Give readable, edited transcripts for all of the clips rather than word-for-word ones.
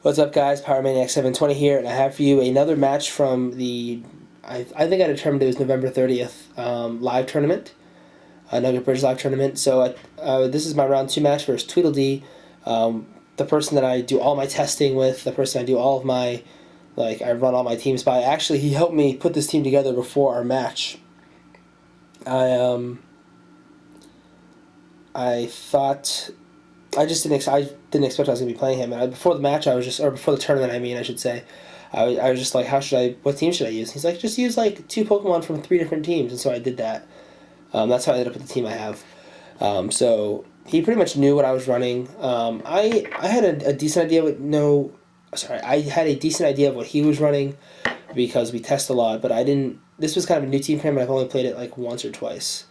What's up, guys? PowerManiac720 here, and I have for you another match from the, I think I determined it was November 30th live tournament, Nugget Bridge live tournament. So this is my round 2 match versus TwiddleDee, the person that I do all my testing with, the person I do all of my, I run all my teams by. Actually, he helped me put this team together before our match. I thought... I didn't expect I was gonna be playing him. And before the match, before the tournament, I should say, I was just like, what team should I use? He's like, just use like 2 Pokemon from 3 different teams, and so I did that. That's how I ended up with the team I have. So he pretty much knew what I was running. I had a decent idea I had a decent idea of what he was running because we test a lot, but I didn't. This was kind of a new team for him, and I've only played it like once or twice.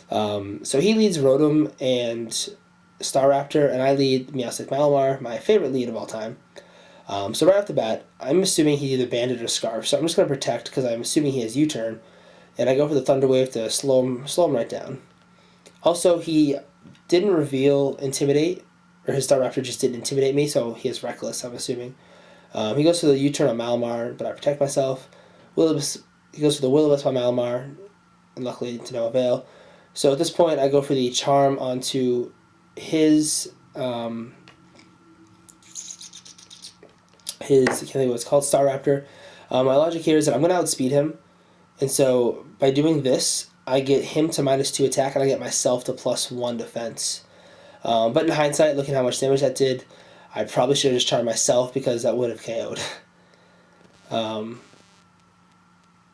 So he leads Rotom and Staraptor, and I lead Meowstic Malamar, my favorite lead of all time. So right off the bat, I'm assuming he either Banded or Scarf, so I'm just going to Protect because I'm assuming he has U-Turn, and I go for the Thunder Wave to slow him right down. Also, he didn't reveal Intimidate, or his Staraptor just didn't Intimidate me, so he has Reckless, I'm assuming. He goes for the U-Turn on Malamar, but I protect myself. He goes for the Will-O-Wisp on Malamar, and luckily to no avail. So at this point, I go for the Charm onto his I can't think what it's called, Staraptor. My logic here is that I'm going to outspeed him, and so by doing this, I get him to -2 attack, and I get myself to +1 defense. But in hindsight, looking at how much damage that did, I probably should have just charmed myself because that would have KO'd.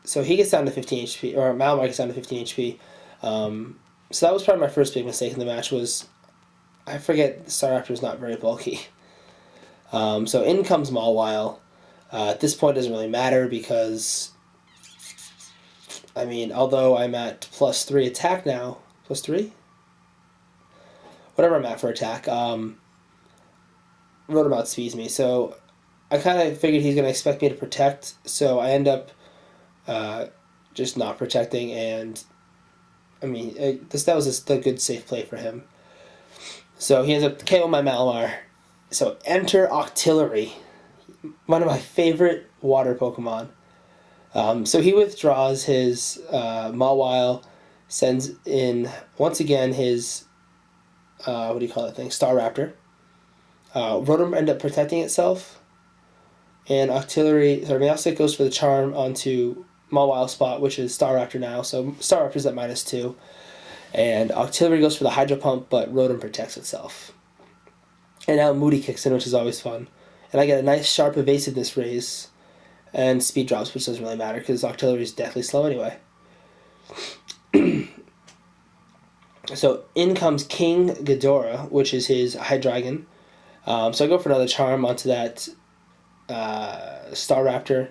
So he gets down to 15 HP, or Malamar gets down to 15 HP. So that was probably my first big mistake in the match was, I forget Staraptor is not very bulky. So in comes Mawile. At this point, it doesn't really matter because, although I'm at +3 attack now, +3? Whatever I'm at for attack, Rotom outspeeds me. So I kind of figured he's going to expect me to protect, so I end up just not protecting, and that was just a good safe play for him. So he ends up KOing my Malamar. So enter Octillery, one of my favorite water Pokemon. So he withdraws his Mawile, sends in, once again, his, Staraptor. Rotom ended up protecting itself, and Meowstic goes for the Charm onto Mawile spot, which is Staraptor now, so Staraptor's at -2. And Octillery goes for the Hydro Pump, but Rotom protects itself. And now Moody kicks in, which is always fun. And I get a nice sharp evasiveness raise and speed drops, which doesn't really matter because Octillery is deathly slow anyway. So in comes King Ghidorah, which is his Hydreigon. So I go for another Charm onto that Staraptor.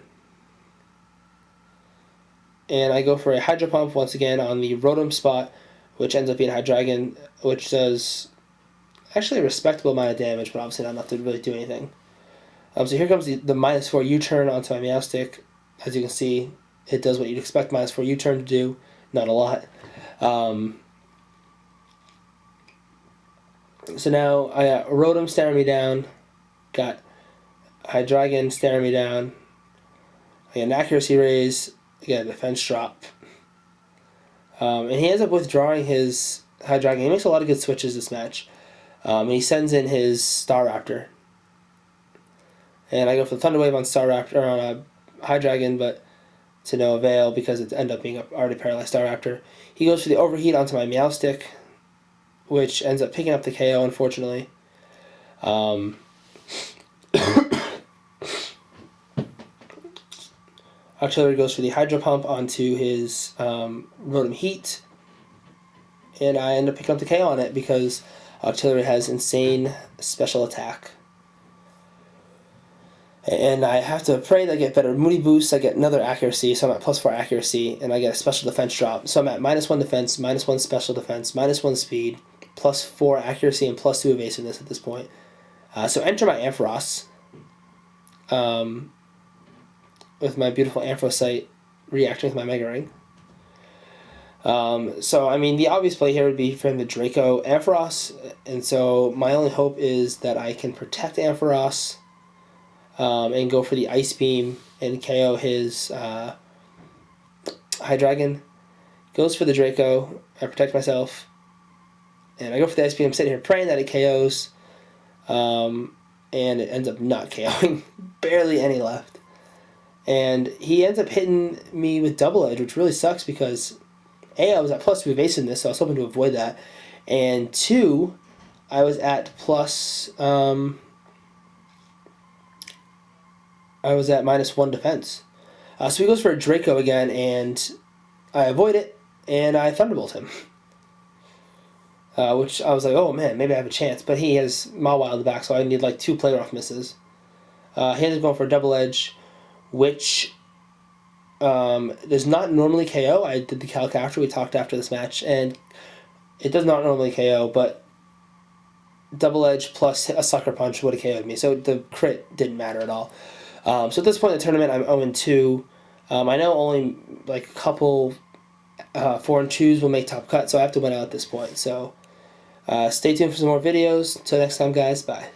And I go for a Hydro Pump once again on the Rotom spot, which ends up being Hydreigon, which does actually a respectable amount of damage, but obviously not enough to really do anything. So here comes the -4 U-turn onto my Meowstic. As you can see, it does what you'd expect -4 U-turn to do, not a lot. So now I got Rotom staring me down, got Hydreigon staring me down, I got an accuracy raise, I got a defense drop. And he ends up withdrawing his Hydreigon. He makes a lot of good switches this match. And he sends in his Staraptor. And I go for the Thunder Wave on Staraptor, or on a Hydreigon, but to no avail because it ended up being an already paralyzed Staraptor. He goes for the Overheat onto my Meowstic, which ends up picking up the KO, unfortunately. Octillery goes for the Hydro Pump onto his Rotom Heat, and I end up picking up the KO on it because Octillery has insane special attack. And I have to pray that I get better Moody boosts, I get another accuracy, so I'm at +4 accuracy, and I get a special defense drop. So I'm at -1 defense, -1 special defense, -1 speed, +4 accuracy, and +2 evasiveness at this point. So enter my Ampharos. With my beautiful Anthracite reacting with my Mega Ring. The obvious play here would be for him to Draco Ampharos, and so my only hope is that I can protect Ampharos and go for the Ice Beam and KO his High Dragon. Goes for the Draco. I protect myself. And I go for the Ice Beam. I'm sitting here praying that it KOs. And it ends up not KOing. Barely any left. And he ends up hitting me with Double Edge, which really sucks because A, I was at +2 evasiveness, so I was hoping to avoid that. And 2, I was at I was at -1 defense. So he goes for a Draco again, and I avoid it, and I Thunderbolt him. Which I was like, oh man, maybe I have a chance. But he has Mawile in the back, so I need like 2 play rough misses. He ends up going for a Double Edge, which does not normally KO. I did the calc after, we talked after this match, and it does not normally KO, but Double Edge plus a Sucker Punch would have KO'd me, so the crit didn't matter at all. So at this point in the tournament, I'm 0-2. I know only like a couple 4-2s will make top cut, so I have to win out at this point. So stay tuned for some more videos. Until next time, guys, bye.